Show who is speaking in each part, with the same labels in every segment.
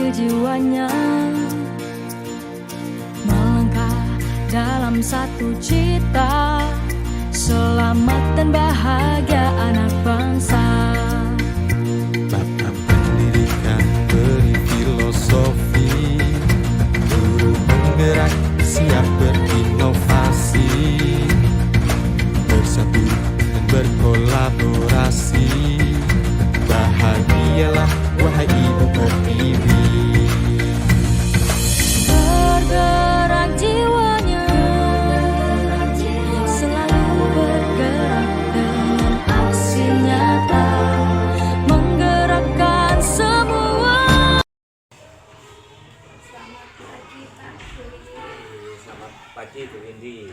Speaker 1: bahagia jiwanya, melangkah dalam satu cita, selamat dan bahagia anak bangsa.
Speaker 2: Bapak pendidikan beri filosofi, guru penggerak siap berinovasi, bersatu dan berkolaborasi. Bahagialah wahai ibu pertiwi.
Speaker 1: Bergerak jiwanya, selalu bergerak dengan aksi nyata, menggerakkan semua.
Speaker 3: Selamat pagi Pak Dwi.
Speaker 4: Selamat pagi Bu Windy.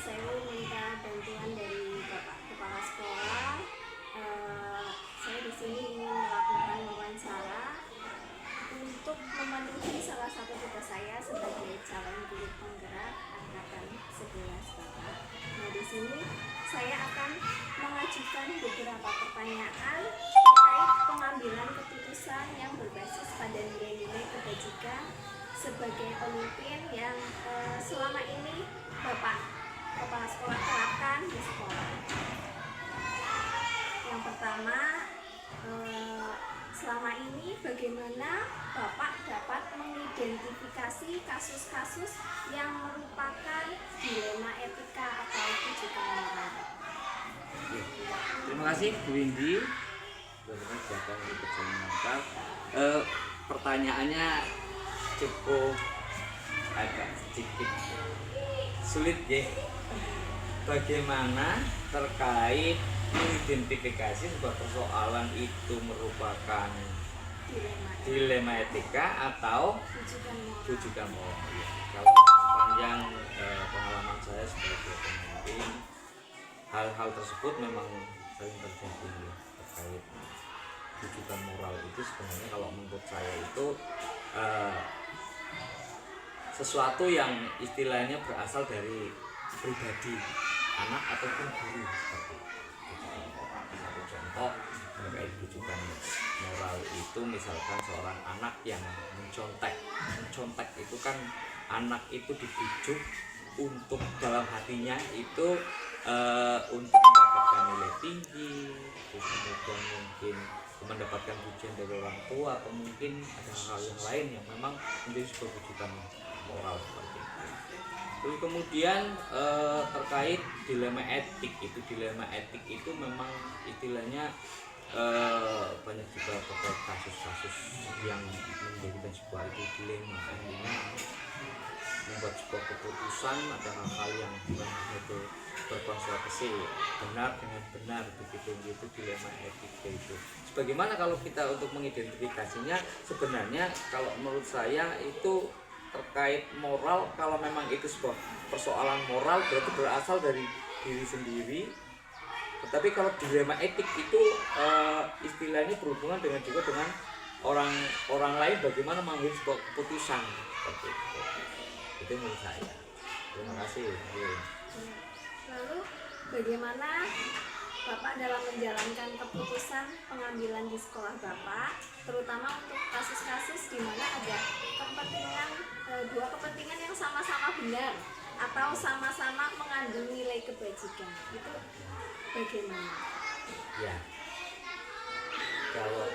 Speaker 3: Saya minta bantuan dari Bapak Kepala Sekolah. Saya di sini ingin melakukan wawancara untuk memenuhi salah satu tugas saya sebagai calon guru penggerak angkatan 11 Bapak. Nah, di sini saya akan mengajukan beberapa pertanyaan terkait pengambilan keputusan yang berbasis pada nilai-nilai kebajikan sebagai pemimpin yang selama ini Bapak Kepala Sekolah terapkan di sekolah. Yang pertama, selama ini bagaimana Bapak dapat mengidentifikasi kasus-kasus yang merupakan dilema etika atau rujukan moral?
Speaker 4: Terima kasih Bu Windy. Benar-benar datang di Perjalanan Mantap. Pertanyaannya cukup agak sedikit sulit ya. Bagaimana terkait mengidentifikasi sebuah persoalan itu merupakan dilema etika atau rujukan moral. Kalau sepanjang pengalaman saya sebagai pemimpin, hal-hal tersebut memang sering terjadi terkait rujukan moral itu. Sebenarnya kalau menurut saya itu sesuatu yang istilahnya berasal dari pribadi anak ataupun guru, seperti satu contoh terkait rujukan moral itu, misalkan seorang anak yang mencontek itu kan anak itu dibujuk untuk dalam hatinya itu untuk mendapatkan nilai tinggi, terus kemudian mungkin mendapatkan pujian dari orang tua, atau mungkin ada hal yang lain yang memang menjadi sebuah rujukan moral seperti itu. Terus kemudian terkait dilema etik itu memang istilahnya banyak juga terkait kasus-kasus yang menjadikan sebuah itu dilema, artinya membuat sebuah keputusan ada hal-hal yang itu berkonsekuensi benar dengan benar, begitu itu dilema etik itu. Sebagaimana kalau kita untuk mengidentifikasinya, sebenarnya kalau menurut saya itu terkait moral, kalau memang itu sebuah persoalan moral berarti berasal dari diri sendiri. Tetapi kalau dilema etik itu istilahnya berhubungan dengan juga dengan orang lain, bagaimana mengambil sebuah keputusan seperti itu. Itu menurut saya. Terima kasih.
Speaker 3: Lalu bagaimana Bapak dalam menjalankan keputusan pengambilan di sekolah Bapak, terutama untuk kasus-kasus di mana ada dua kepentingan yang sama-sama benar atau sama-sama mengandung nilai kebajikan, itu bagaimana?
Speaker 4: Ya, kalau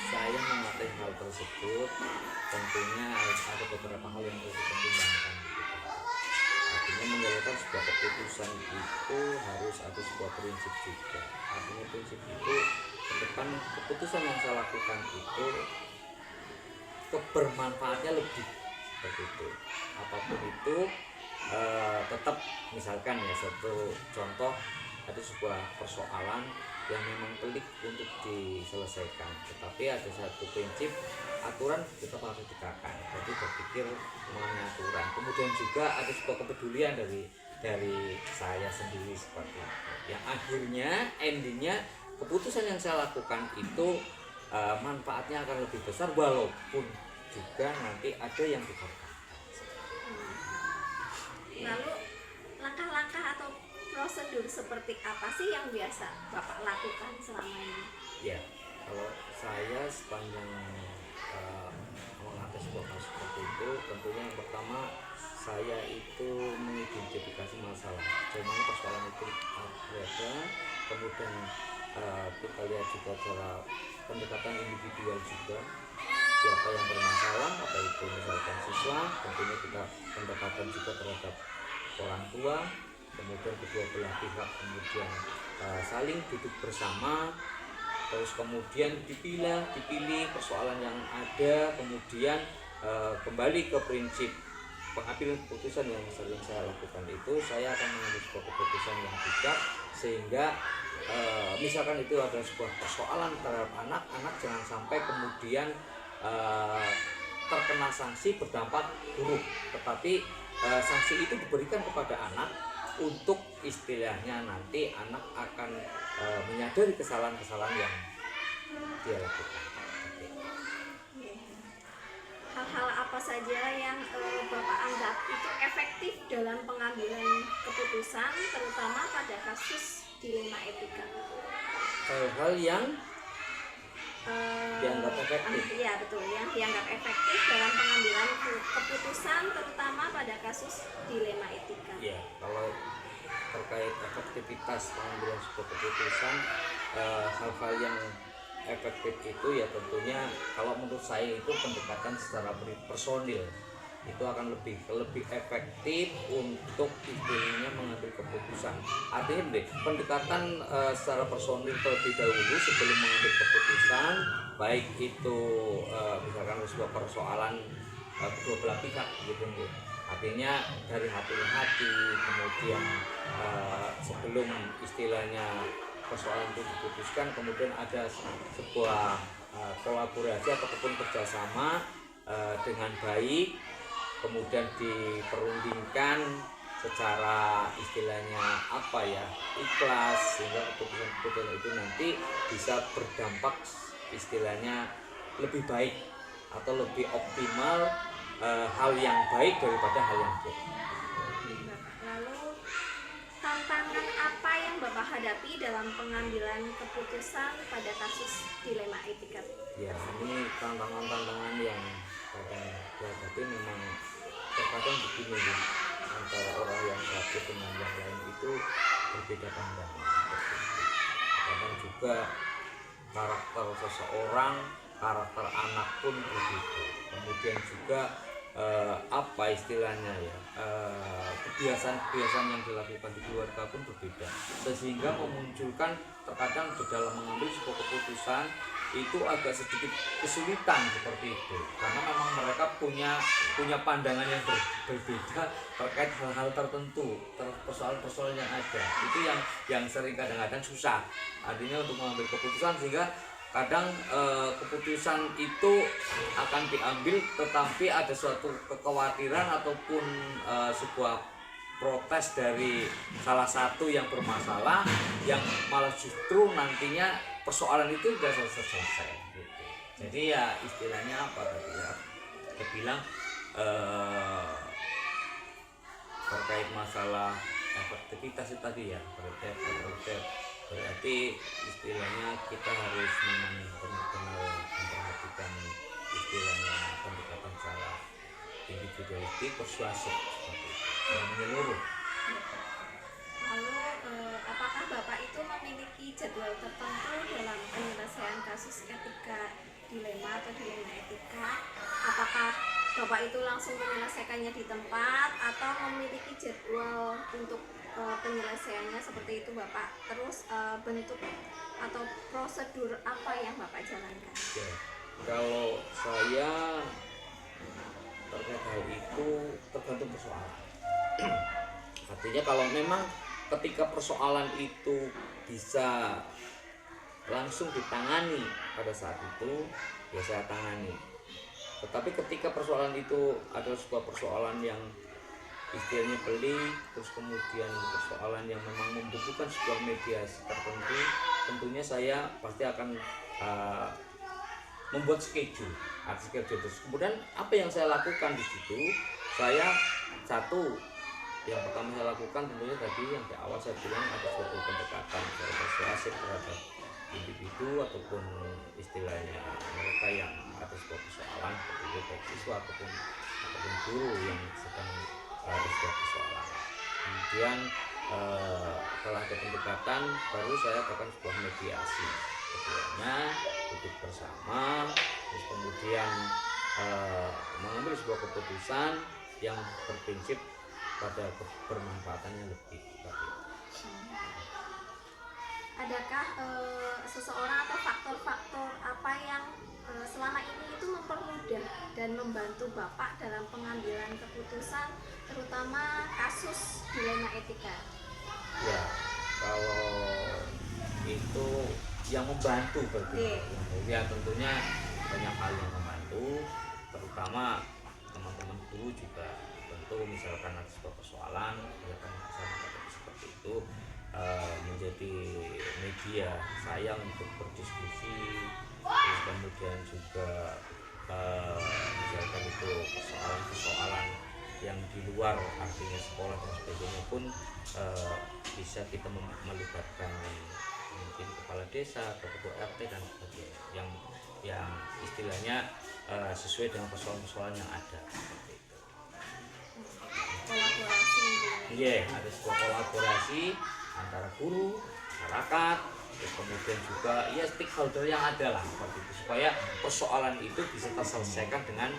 Speaker 4: saya mengatur hal tersebut, tentunya ada beberapa hal yang harus dipertimbangkan. Artinya menjalankan sebuah keputusan itu harus ada sebuah prinsip juga. Artinya prinsip itu ke depan keputusan yang saya lakukan itu kebermanfaatnya lebih, seperti itu. Apapun itu tetap, misalkan ya satu contoh, ada sebuah persoalan yang memang pelik untuk diselesaikan, tetapi ada satu prinsip aturan tetap harus ditegakkan. Jadi berpikir mengenai aturan. Kemudian juga ada sebuah kepedulian dari saya sendiri seperti itu. Yang akhirnya endingnya keputusan yang saya lakukan itu manfaatnya akan lebih besar, walaupun juga nanti ada yang dikorbankan.
Speaker 3: Lalu langkah-langkah atau prosedur seperti apa sih yang biasa Bapak lakukan selama ini?
Speaker 4: Ya, kalau saya sepanjang mengatasi sebuah kasus seperti itu, tentunya yang pertama saya itu mengidentifikasi masalah, bagaimana persoalan itu ada, kemudian kita lihat juga cara pendekatan individual juga, siapa yang bermasalah, apa itu misalkan siswa, tentunya kita pendekatan juga terhadap orang tua, kemudian kedua belah pihak kemudian saling duduk bersama, terus kemudian dipilih persoalan yang ada, kemudian kembali ke prinsip pengambilan keputusan yang sering saya lakukan itu, saya akan mengambil sebuah keputusan yang bijak sehingga misalkan itu ada sebuah persoalan terhadap anak jangan sampai kemudian terkena sanksi berdampak buruk, tetapi sanksi itu diberikan kepada anak untuk istilahnya nanti anak akan menyadari kesalahan-kesalahan yang dia lakukan.
Speaker 3: Hal-hal apa saja yang Bapak anggap itu efektif dalam pengambilan keputusan, terutama pada kasus dilema etika?
Speaker 4: Hal-hal yang dianggap efektif.
Speaker 3: Iya betul, yang dianggap efektif dalam pengambilan keputusan, terutama pada kasus dilema etika.
Speaker 4: Ya, kalau terkait efektivitas pengambilan sebuah keputusan, hal-hal yang efektif itu ya tentunya kalau menurut saya itu pendekatan secara personil itu akan lebih efektif untuk istilahnya mengambil keputusan. Artinya pendekatan secara personil terlebih dahulu sebelum mengambil keputusan, baik itu misalkan sebuah persoalan kedua belah pihak gitu nih. Artinya dari hati ke hati, kemudian sebelum istilahnya persoalan itu diputuskan, kemudian ada sebuah kolaborasi ataupun kerjasama dengan baik, kemudian diperundingkan secara istilahnya apa ya, ikhlas, sehingga keputusan-keputusan itu nanti bisa berdampak istilahnya lebih baik atau lebih optimal, hal yang baik daripada hal yang buruk.
Speaker 3: Lalu tantangan apa yang Bapak hadapi dalam pengambilan keputusan pada kasus dilema etika?
Speaker 4: Ya, ini tantangan-tantangan yang kadang dihadapi memang terkadang begini ya, antara orang yang satu dengan yang lain itu berbeda pandangan. Kadang juga karakter seseorang, karakter anak pun berbeda. Kemudian juga apa istilahnya ya, kebiasaan-kebiasaan yang dilakukan di keluarga pun berbeda, sehingga memunculkan terkadang di dalam mengambil sebuah keputusan itu agak sedikit kesulitan seperti itu, karena memang mereka punya pandangan yang berbeda terkait hal-hal tertentu, persoalan-persoalan yang ada, itu yang sering kadang-kadang susah artinya untuk mengambil keputusan, sehingga kadang keputusan itu akan diambil tetapi ada suatu kekhawatiran ataupun sebuah protes dari salah satu yang bermasalah yang malah justru nantinya persoalan itu sudah selesai gitu. Jadi ya istilahnya apa tadi ya, kita bilang terkait masalah efektivitas itu tadi ya, berarti istilahnya kita harus memang benar-benar memperhatikan istilahnya pendekatan secara individualistik, persuasif seperti itu, yang menyeluruh.
Speaker 3: Lalu apakah Bapak itu memiliki jadwal tertentu dalam penyelesaian kasus etika dilema atau dilema etika? Apakah Bapak itu langsung menyelesaikannya di tempat atau memiliki jadwal untuk penyelesaiannya seperti itu Bapak? Terus bentuk atau prosedur apa yang Bapak jalankan?
Speaker 4: Oke. Kalau saya terkait hal itu tergantung persoalan. Artinya kalau memang ketika persoalan itu bisa langsung ditangani pada saat itu, ya saya tangani. Tetapi ketika persoalan itu adalah sebuah persoalan yang istilahnya pelik, terus kemudian persoalan yang memang membutuhkan sebuah mediasi tertentu, tentunya saya pasti akan membuat schedule. Terus kemudian apa yang saya lakukan di situ? Saya yang pertama saya lakukan tentunya tadi yang di awal saya bilang ada suatu pendekatan persuasif terhadap individu ataupun istilahnya mereka yang ada sebuah persoalan seperti itu, baik siswa ataupun guru yang sedang ada sebuah persoalan. Kemudian setelah ada pendekatan baru saya lakukan sebuah mediasi, keduanya duduk bersama, terus kemudian mengambil sebuah keputusan yang berprinsip pada bermanfaatannya lebih.
Speaker 3: Adakah seseorang atau faktor-faktor apa yang selama ini itu mempermudah dan membantu Bapak dalam pengambilan keputusan, terutama kasus dilema etika?
Speaker 4: Ya, kalau itu yang membantu berarti. Ya tentunya banyak hal yang membantu, terutama teman-teman guru juga tentu misalkan ada sebuah persoalan, ya kan seperti itu menjadi media saya untuk berdiskusi, terus kemudian juga misalkan itu persoalan-persoalan yang di luar artinya sekolah dan sebagainya pun bisa kita melibatkan mungkin kepala desa atau ketua RT dan sebagainya yang istilahnya sesuai dengan persoalan-persoalan yang ada seperti itu.
Speaker 3: Kolaborasi.
Speaker 4: Iya, ada sebuah kolaborasi antara guru, masyarakat, terus kemudian juga ya stakeholder yang ada lah seperti itu, supaya persoalan itu bisa terselesaikan dengan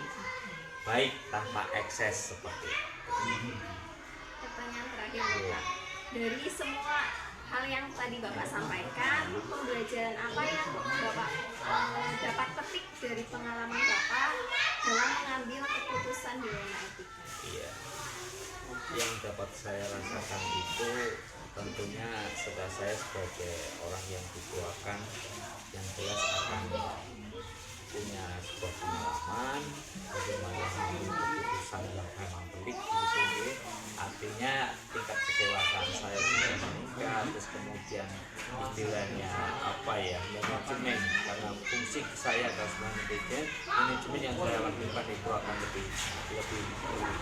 Speaker 4: baik tanpa ekses seperti itu.
Speaker 3: Pertanyaan terakhir Bapak, dari semua hal yang tadi Bapak sampaikan, pembelajaran apa yang Bapak dapat petik dari pengalaman Bapak dalam mengambil keputusan dilema etika?
Speaker 4: Iya, yang dapat saya rasakan itu tentunya setelah saya sebagai orang yang dituakan yang jelas akan punya sebuah pengalaman bagaimana mengambil keputusan yang memang pelik gitu, artinya tingkat kedewasaan saya sudah meningkat, terus kemudian istilahnya apa ya, manajemen, karena fungsi saya adalah manajemen yang saya lakukan itu akan lebih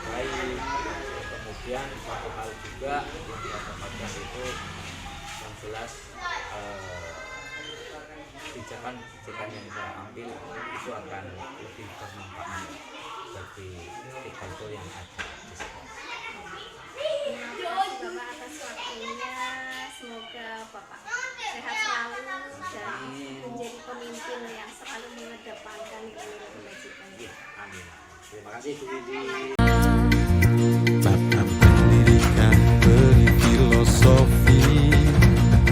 Speaker 4: baik. Kemudian satu hal juga yang saya dapatkan itu yang jelas kebijakan yang saya ambil itu akan lebih bermanfaat bagi stakeholder yang ada di sekolah.
Speaker 3: Terima kasih Bapak atas waktunya, semoga Bapak sehat selalu dan menjadi pemimpin yang selalu mengedepankan nilai-nilai kebajikan.
Speaker 4: Amin. Terima kasih Bu Didi.
Speaker 2: Bapak pendidikan beri filosofi,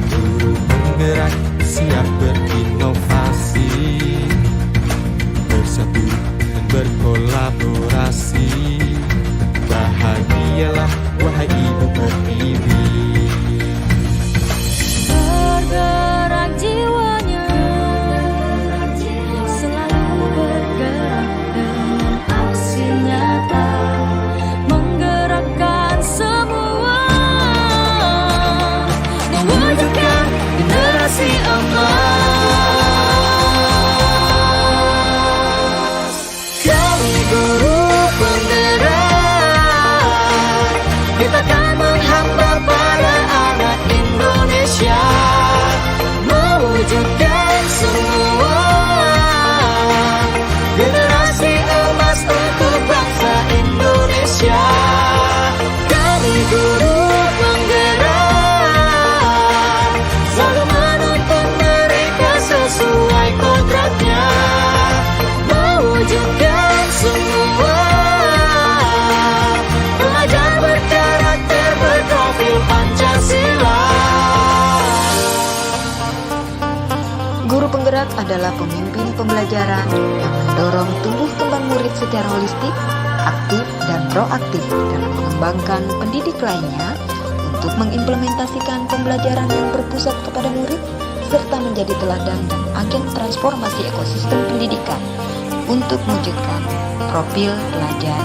Speaker 2: guru penggerak siap berinovasi, bersatu dan berkolaborasi. Bahagialah wahai ibu pertiwi.
Speaker 1: Bergerak jiwanya, selalu bergerak dengan aksi nyata, menggerakkan semua, mewujudkan generasi emas. Kami guru penggerak, kita akan menghamba para anak Indonesia, mewujudkan semua generasi emas untuk bangsa Indonesia. Kami guru penggerak, selalu menuntun mereka sesuai kodratnya, mewujudkan semua pelajar berkarakter berprofil Pancasila.
Speaker 5: Guru penggerak adalah pemimpin pembelajaran yang mendorong tumbuh kembang murid secara holistik, aktif dan proaktif dalam mengembangkan pendidik lainnya untuk mengimplementasikan pembelajaran yang berpusat kepada murid serta menjadi teladan dan agen transformasi ekosistem pendidikan untuk mewujudkan profil pelajar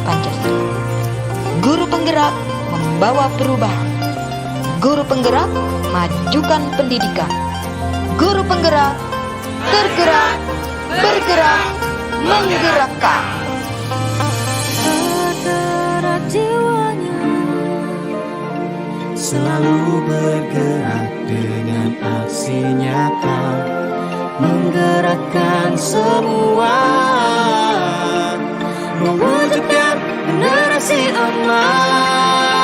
Speaker 5: Pancasila. Guru penggerak membawa perubahan. Guru penggerak majukan pendidikan. Guru penggerak tergerak, bergerak, menggerakkan.
Speaker 1: Bergerak jiwanya,
Speaker 2: selalu bergerak dengan aksi nyata, menggerakkan semua, mewujudkan generasi emas.